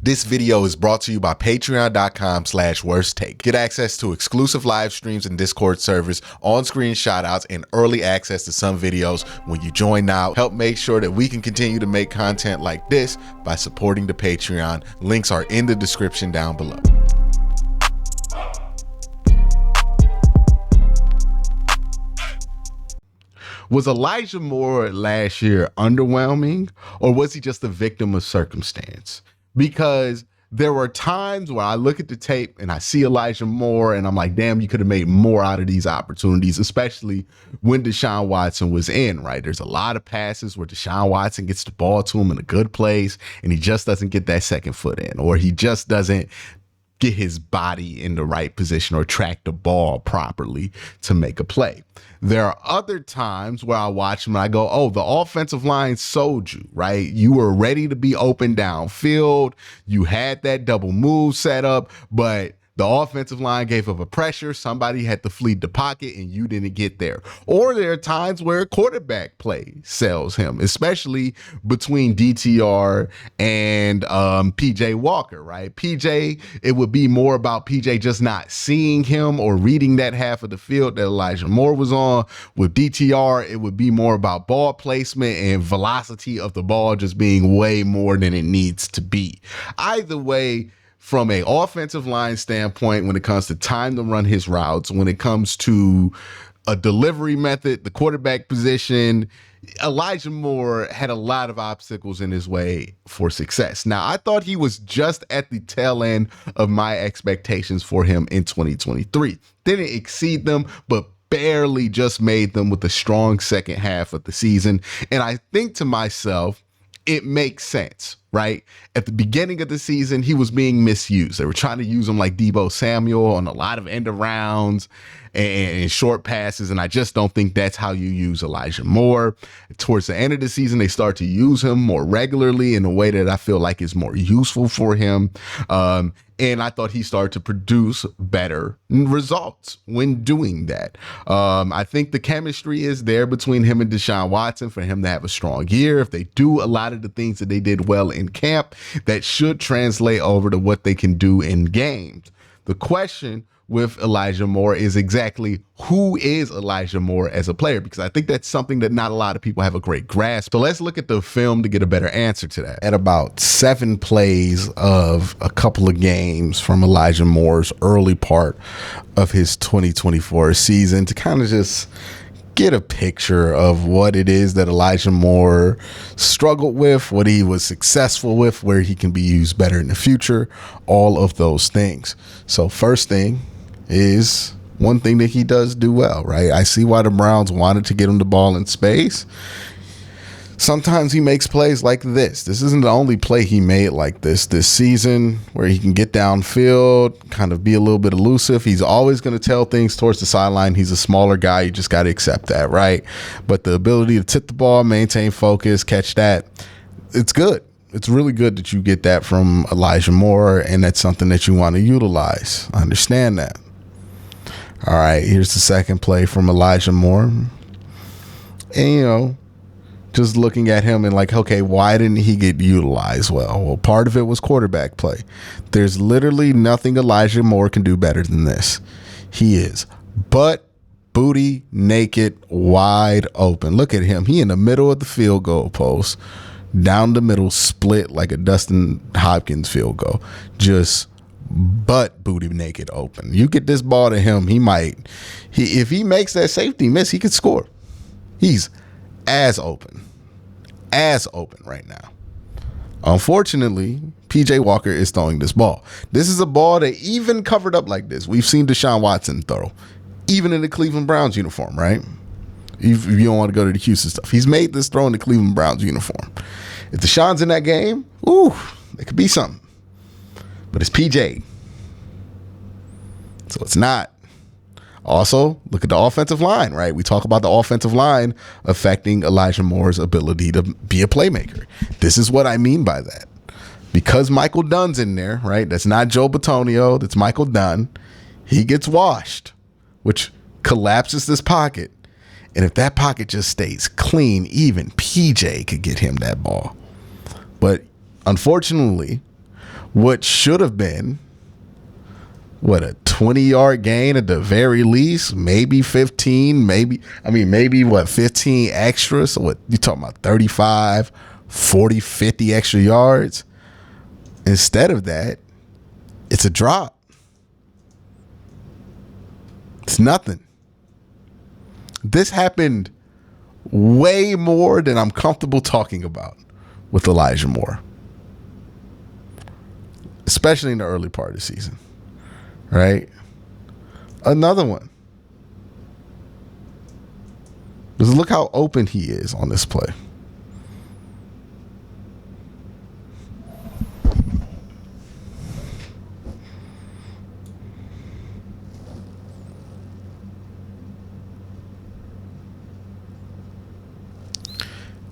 This video is brought to you by patreon.com/worsttake. Get access to exclusive live streams and Discord servers, on-screen shoutouts, and early access to some videos when you join now. Help make sure that we can continue to make content like this by supporting the Patreon. Links are in the description down below. Was Elijah Moore last year underwhelming, or was he just a victim of circumstance? Because there were times where I look at the tape and I see Elijah Moore and I'm like, damn, you could have made more out of these opportunities, especially when Deshaun Watson was in, right? There's a lot of passes where Deshaun Watson gets the ball to him in a good place and he just doesn't get that second foot in, or he just doesn't get his body in the right position or track the ball properly to make a play. There are other times where I watch him and I go, oh, the offensive line sold you, right? You were ready to be open downfield. You had that double move set up, but the offensive line gave up a pressure. Somebody had to flee the pocket and you didn't get there. Or there are times where quarterback play sells him, especially between DTR and PJ Walker, right? PJ, it would be more about PJ just not seeing him or reading that half of the field that Elijah Moore was on. With DTR, it would be more about ball placement and velocity of the ball just being way more than it needs to be. Either way, from an offensive line standpoint, when it comes to time to run his routes, when it comes to a delivery method, the quarterback position, Elijah Moore had a lot of obstacles in his way for success. Now, I thought he was just at the tail end of my expectations for him in 2023. Didn't exceed them, but barely just made them with a strong second half of the season. And I think to myself, it makes sense, right? At the beginning of the season, he was being misused. They were trying to use him like Deebo Samuel on a lot of end arounds and short passes, and I just don't think that's how you use Elijah Moore. Towards the end of the season, they start to use him more regularly in a way that I feel like is more useful for him. And I thought he started to produce better results when doing that. I think the chemistry is there between him and Deshaun Watson for him to have a strong year. If they do a lot of the things that they did well in camp, that should translate over to what they can do in games. The question with Elijah Moore is exactly who is Elijah Moore as a player, because I think that's something that not a lot of people have a great grasp. So let's look at the film to get a better answer to that. At about 7 plays of a couple of games from Elijah Moore's early part of his 2024 season to kind of just get a picture of what it is that Elijah Moore struggled with, what he was successful with, where he can be used better in the future, all of those things. So first thing is one thing that he does do well, right? I see why the Browns wanted to get him the ball in space. Sometimes he makes plays like this. This isn't the only play he made like this season, where he can get downfield, kind of be a little bit elusive. He's always going to tell things towards the sideline. He's a smaller guy. You just got to accept that, right? But the ability to tip the ball, maintain focus, catch that, it's good. It's really good that you get that from Elijah Moore, and that's something that you want to utilize. I understand that. All right, here's the second play from Elijah Moore. And, just looking at him and like, okay, why didn't he get utilized well? Part of it was quarterback play. There's literally nothing Elijah Moore can do better than this. He is butt, booty, naked, wide open. Look at him. He in the middle of the field goal post, down the middle, split like a Dustin Hopkins field goal. Just butt, booty, naked, open. You get this ball to him, if he makes that safety miss, he could score. He's as open right now. Unfortunately, PJ Walker is throwing this ball. This is a ball that even covered up like this, we've seen Deshaun Watson throw, even in the Cleveland Browns uniform, right? If you don't want to go to the Houston stuff, he's made this throw in the Cleveland Browns uniform. If Deshaun's in that game, it could be something. But it's PJ, so it's not. Also, look at the offensive line, right? We talk about the offensive line affecting Elijah Moore's ability to be a playmaker. This is what I mean by that. Because Michael Dunn's in there, right? That's not Joe Bitonio. That's Michael Dunn. He gets washed, which collapses this pocket. And if that pocket just stays clean, even PJ could get him that ball. But unfortunately, what should have been, a 20-yard gain at the very least, maybe 15, maybe 15 extra. So what you talking about, 35, 40, 50 extra yards? Instead of that, it's a drop. It's nothing. This happened way more than I'm comfortable talking about with Elijah Moore, especially in the early part of the season, right? Another one. Just look how open he is on this play.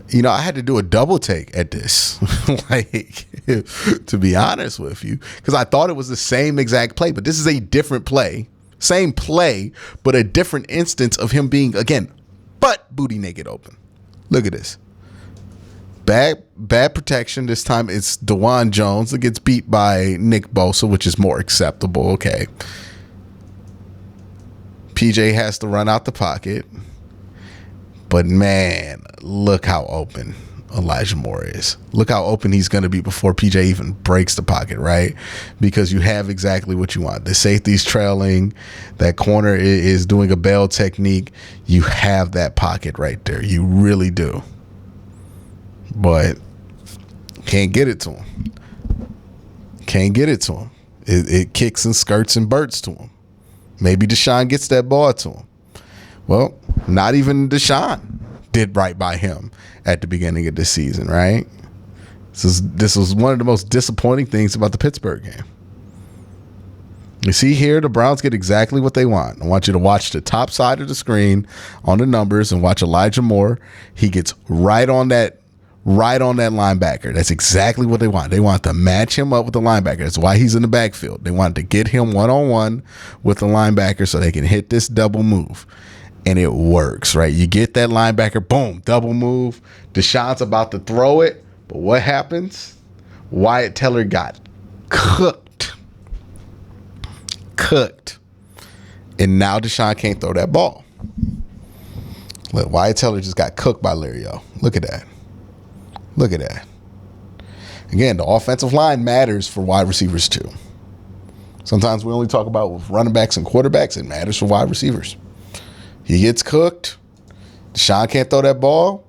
You know, I had to do a double take at this, like, to be honest with you, because I thought it was the same exact play, but this is a different play. Same play, but a different instance of him being, again, butt booty naked open. Look at this. Bad protection. This time it's DeJuan Jones that gets beat by Nick Bosa, which is more acceptable. Okay. PJ has to run out the pocket. But man, look how open Elijah Moore is. Look how open he's going to be before PJ even breaks the pocket, right? Because you have exactly what you want. The safety's trailing. That corner is doing a bail technique. You have that pocket right there. You really do. But can't get it to him. Can't get it to him. It kicks and skirts and burts to him. Maybe Deshaun gets that ball to him. Well, not even Deshaun did right by him at the beginning of this season, right? This was one of the most disappointing things about the Pittsburgh game. You see here, the Browns get exactly what they want. I want you to watch the top side of the screen on the numbers and watch Elijah Moore. He gets right on that linebacker. That's exactly what they want. They want to match him up with the linebacker. That's why he's in the backfield. They want to get him one-on-one with the linebacker so they can hit this double move. And it works, right? You get that linebacker, boom, double move. Deshaun's about to throw it, but what happens? Wyatt Teller got cooked. And now Deshaun can't throw that ball. Look, Wyatt Teller just got cooked by Lario. Look at that. Look at that. Again, the offensive line matters for wide receivers too. Sometimes we only talk about with running backs and quarterbacks. It matters for wide receivers. He gets cooked. Deshaun can't throw that ball.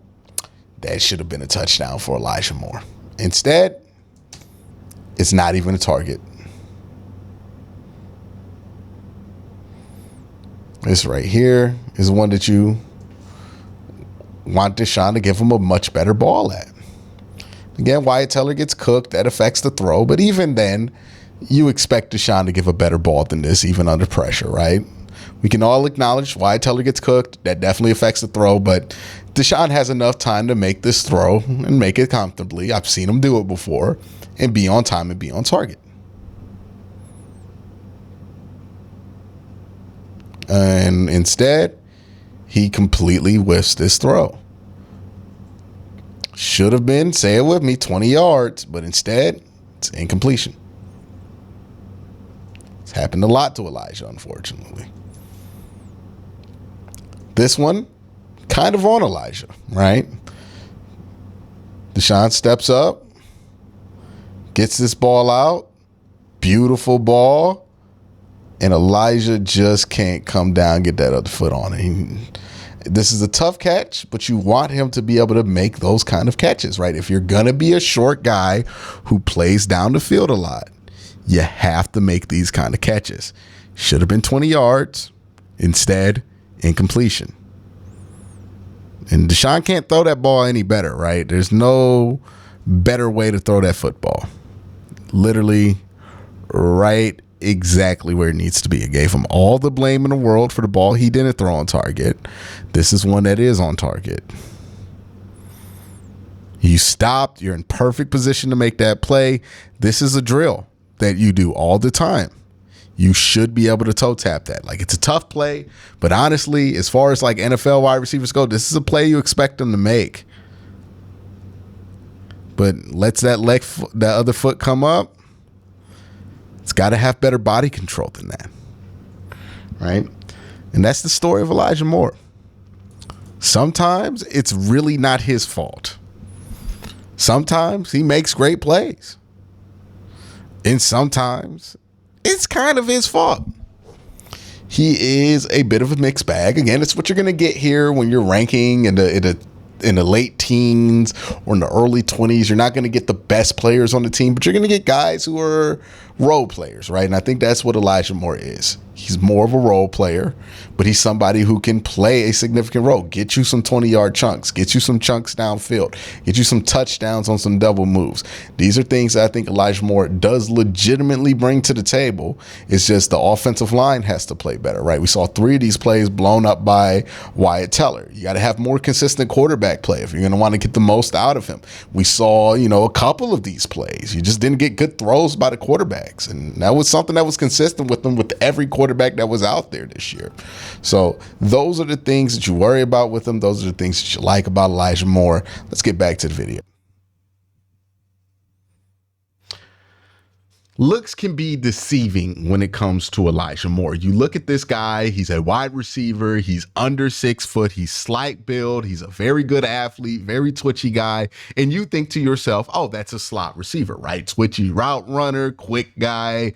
That should have been a touchdown for Elijah Moore. Instead, it's not even a target. This right here is one that you want Deshaun to give him a much better ball at. Again, Wyatt Teller gets cooked. That affects the throw. But even then, you expect Deshaun to give a better ball than this, even under pressure, right? We can all acknowledge Wyatt Teller gets cooked. That definitely affects the throw, but Deshaun has enough time to make this throw and make it comfortably. I've seen him do it before and be on time and be on target. And instead, he completely whiffs this throw. Should have been, say it with me, 20 yards, but instead, it's incompletion. It's happened a lot to Elijah, unfortunately. This one, kind of on Elijah, right? Deshaun steps up, gets this ball out, beautiful ball, and Elijah just can't come down and get that other foot on it. This is a tough catch, but you want him to be able to make those kind of catches, right? If you're going to be a short guy who plays down the field a lot, you have to make these kind of catches. Should have been 20 yards. Instead, incompletion. And Deshaun can't throw that ball any better, right? There's no better way to throw that football. Literally right exactly where it needs to be. It gave him all the blame in the world for the ball he didn't throw on target. This is one that is on target. You stopped. You're in perfect position to make that play. This is a drill that you do all the time. You should be able to toe tap that. Like, it's a tough play, but honestly, as far as like NFL wide receivers go, this is a play you expect them to make. But lets that other foot come up. It's got to have better body control than that, right? And that's the story of Elijah Moore. Sometimes it's really not his fault. Sometimes he makes great plays. And sometimes it's kind of his fault. He is a bit of a mixed bag. Again, it's what you're going to get here when you're ranking in the late teens or in the early 20s. You're not going to get the best players on the team, but you're going to get guys who are role players, right? And I think that's what Elijah Moore is. He's more of a role player, but he's somebody who can play a significant role, get you some 20-yard chunks, get you some chunks downfield, get you some touchdowns on some double moves. These are things that I think Elijah Moore does legitimately bring to the table. It's just the offensive line has to play better, right? We saw 3 of these plays blown up by Wyatt Teller. You got to have more consistent quarterback play if you're going to want to get the most out of him. We saw, a couple of these plays. You just didn't get good throws by the quarterbacks. And that was something that was consistent with them with every quarterback that was out there this year. So those are the things that you worry about with him. Those are the things that you like about Elijah Moore. Let's get back to the video. Looks can be deceiving when it comes to Elijah Moore. You look at this guy, he's a wide receiver, he's under 6 foot, he's slight build, he's a very good athlete, very twitchy guy, and you think to yourself, oh, that's a slot receiver, right? Twitchy route runner, quick guy,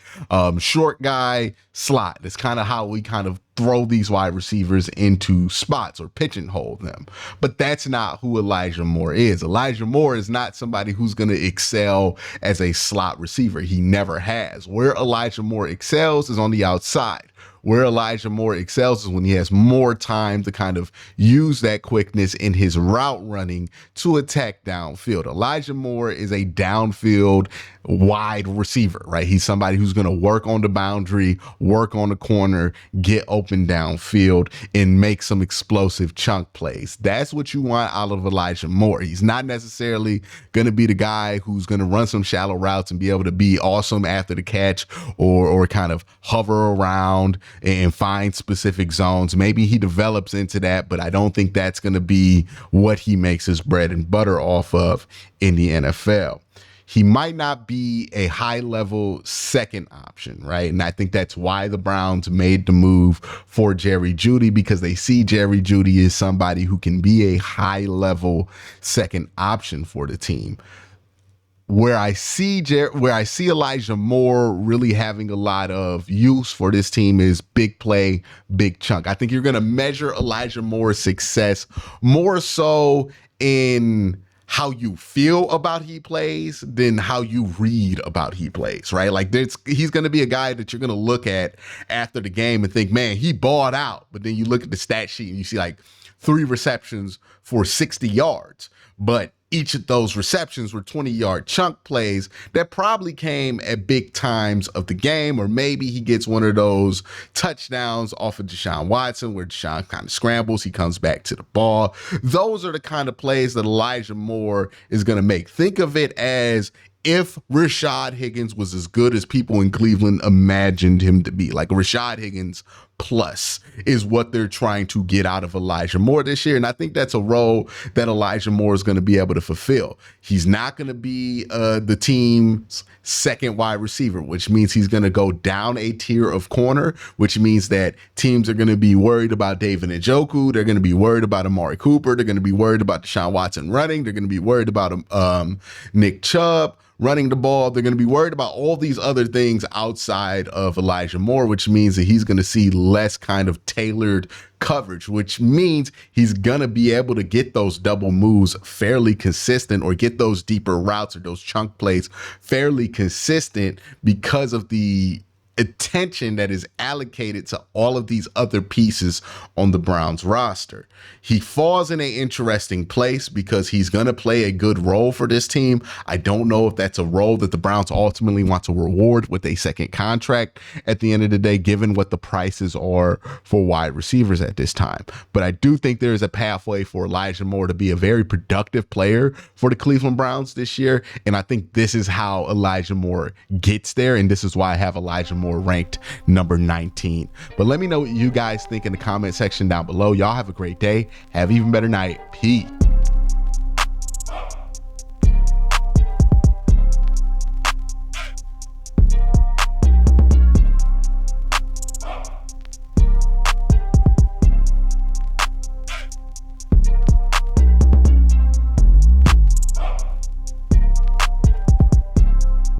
short guy, slot. That's kind of how we kind of throw these wide receivers into spots or pigeonhole them. But that's not who Elijah Moore is. Elijah Moore is not somebody who's going to excel as a slot receiver. He never has. Where Elijah Moore excels is on the outside. Where Elijah Moore excels is when he has more time to kind of use that quickness in his route running to attack downfield. Elijah Moore is a downfield wide receiver, right? He's somebody who's going to work on the boundary, work on the corner, get open downfield, and make some explosive chunk plays. That's what you want out of Elijah Moore. He's not necessarily going to be the guy who's going to run some shallow routes and be able to be awesome after the catch or kind of hover around and find specific zones. Maybe he develops into that, but I don't think that's going to be what he makes his bread and butter off of in the NFL. He might not be a high-level second option, right? And I think that's why the Browns made the move for Jerry Jeudy, because they see Jerry Jeudy as somebody who can be a high-level second option for the team. Where I see Elijah Moore really having a lot of use for this team is big play, big chunk. I think you're going to measure Elijah Moore's success more so in how you feel about he plays than how you read about he plays, right? Like he's going to be a guy that you're going to look at after the game and think, man, he balled out. But then you look at the stat sheet and you see like 3 receptions for 60 yards. But each of those receptions were 20-yard chunk plays that probably came at big times of the game, or maybe he gets one of those touchdowns off of Deshaun Watson where Deshaun kind of scrambles, he comes back to the ball. Those are the kind of plays that Elijah Moore is going to make. Think of it as if Rashad Higgins was as good as people in Cleveland imagined him to be. Like Rashad Higgins plus is what they're trying to get out of Elijah Moore this year. And I think that's a role that Elijah Moore is going to be able to fulfill. He's not going to be the team's second wide receiver, which means he's going to go down a tier of corner, which means that teams are going to be worried about David Njoku. They're going to be worried about Amari Cooper. They're going to be worried about Deshaun Watson running. They're going to be worried about Nick Chubb running the ball. They're going to be worried about all these other things outside of Elijah Moore, which means that he's going to see less kind of tailored coverage, which means he's going to be able to get those double moves fairly consistent, or get those deeper routes or those chunk plays fairly consistent because of the attention that is allocated to all of these other pieces on the Browns roster. He falls in an interesting place because he's going to play a good role for this team. I don't know if that's a role that the Browns ultimately want to reward with a second contract at the end of the day, given what the prices are for wide receivers at this time. But I do think there is a pathway for Elijah Moore to be a very productive player for the Cleveland Browns this year. And I think this is how Elijah Moore gets there. And this is why I have Elijah Moore ranked number 19. But let me know what you guys think in the comment section down below. Y'all have a great day. Have an even better night. Peace.